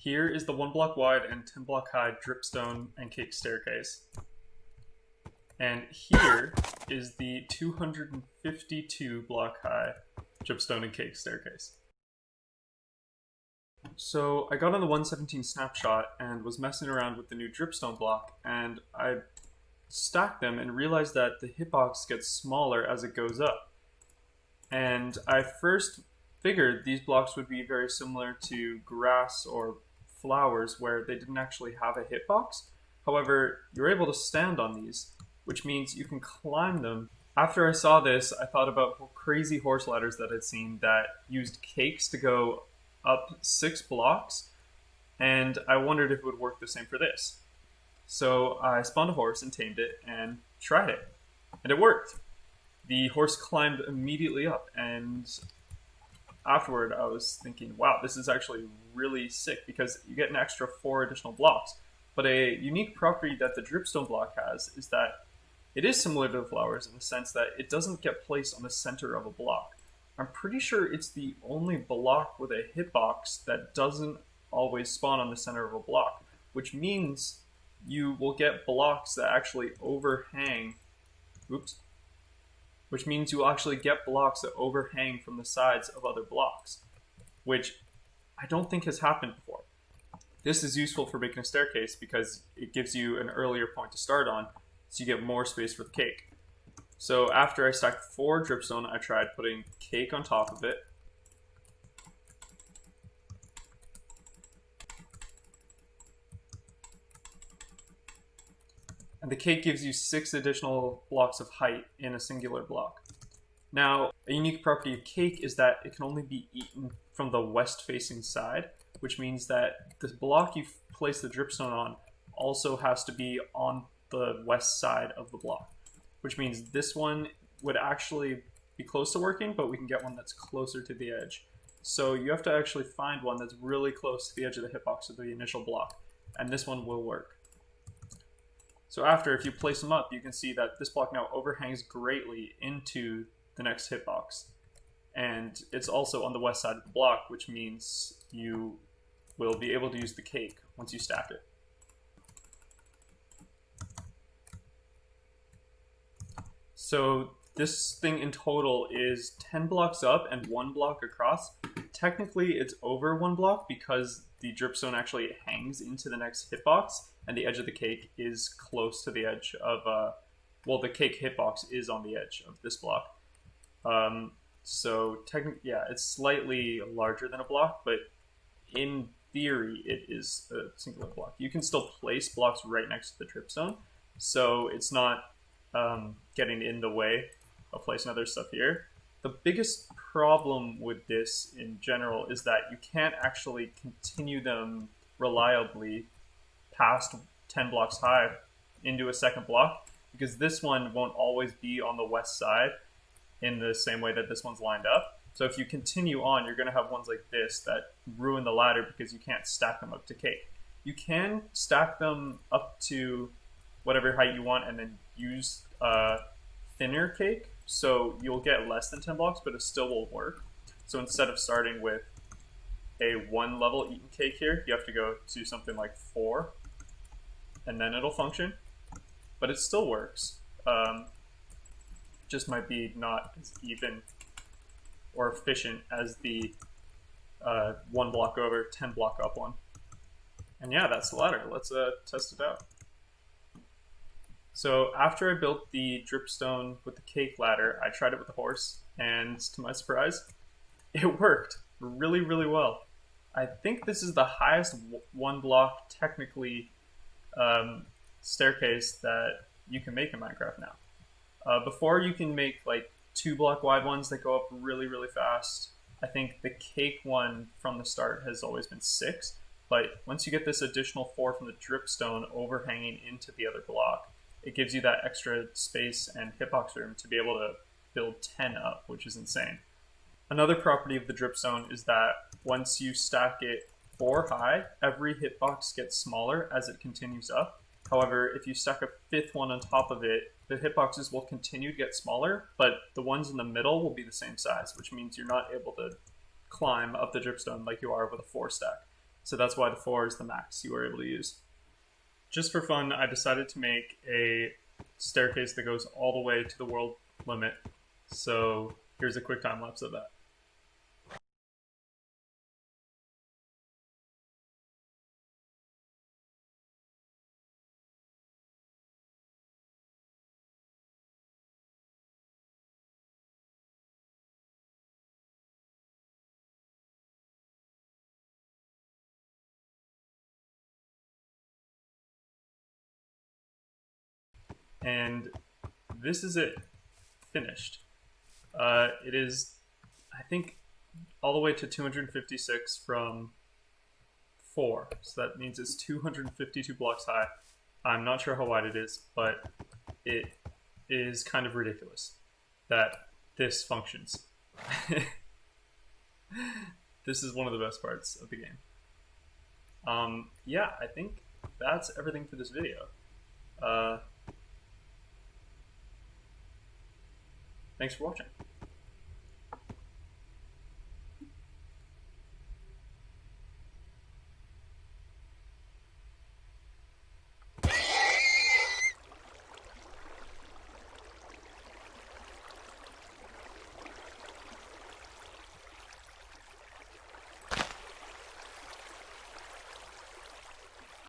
Here is the 1 block wide and 10 block high dripstone and cake staircase. And here is the 252 block high dripstone and cake staircase. So I got on the 117 snapshot and was messing around with the new dripstone block, and I stacked them and realized that the hitbox gets smaller as it goes up. And I first figured these blocks would be very similar to grass or flowers where they didn't actually have a hitbox. However, you're able to stand on these, which means you can climb them. After I saw this, I thought about crazy horse ladders that I'd seen that used cakes to go up 6 blocks, and I wondered if it would work the same for this. So I spawned a horse and tamed it and tried it, and it worked. The horse climbed immediately up, and afterward I was thinking, wow, this is actually really sick because you get an extra 4 additional blocks. But a unique property that the dripstone block has is that it is similar to the flowers in the sense that it doesn't get placed on the center of a block. I'm pretty sure it's the only block with a hitbox that doesn't always spawn on the center of a block, which means you will get blocks that actually overhang. Which means you will actually get blocks that overhang from the sides of other blocks, which I don't think has happened before. This is useful for making a staircase because it gives you an earlier point to start on, so you get more space for the cake. So after I stacked 4 dripstone, I tried putting cake on top of it. And the cake gives you 6 additional blocks of height in a singular block. Now, a unique property of cake is that it can only be eaten from the west-facing side, which means that the block you place the dripstone on also has to be on the west side of the block, which means this one would actually be close to working, but we can get one that's closer to the edge. So you have to actually find one that's really close to the edge of the hitbox of the initial block, and this one will work. So after, if you place them up, you can see that this block now overhangs greatly into the next hitbox. And it's also on the west side of the block, which means you will be able to use the cake once you stack it. So this thing in total is 10 blocks up and 1 block across. Technically, it's over 1 block because the dripstone actually hangs into the next hitbox, and the edge of the cake is close to the edge of, the cake hitbox is on the edge of this block. So technically, yeah, it's slightly larger than a block, but in theory, it is a singular block. You can still place blocks right next to the dripstone, so it's not getting in the way of placing other stuff here. The biggest problem with this in general is that you can't actually continue them reliably past 10 blocks high into a second block, because this one won't always be on the west side in the same way that this one's lined up. So if you continue on, you're going to have ones like this that ruin the ladder because you can't stack them up to cake. You can stack them up to whatever height you want and then use thinner cake, so you'll get less than 10 blocks, but it still will work. So instead of starting with a 1 level eaten cake here, you have to go to something like 4, and then it'll function. But it still works. Just might be not as even or efficient as the 1 block over, 10 block up one. And yeah, that's the ladder. Let's test it out. So after I built the dripstone with the cake ladder, I tried it with the horse, and to my surprise, it worked really, really well. I think this is the highest 1 block technically staircase that you can make in Minecraft now. Before, you can make like 2 block wide ones that go up really, really fast. I think the cake one from the start has always been 6, but once you get this additional 4 from the dripstone overhanging into the other block, it gives you that extra space and hitbox room to be able to build 10 up, which is insane. Another property of the dripstone is that once you stack it 4 high, every hitbox gets smaller as it continues up. However, if you stack a 5th one on top of it, the hitboxes will continue to get smaller, but the ones in the middle will be the same size, which means you're not able to climb up the dripstone like you are with a 4 stack. So that's why the 4 is the max you were able to use. Just for fun, I decided to make a staircase that goes all the way to the world limit. So here's a quick time lapse of that. And this is it, finished. It is, I think, all the way to 256 from 4. So that means it's 252 blocks high. I'm not sure how wide it is, but it is kind of ridiculous that this functions. This is one of the best parts of the game. Yeah, I think that's everything for this video. Thanks for watching.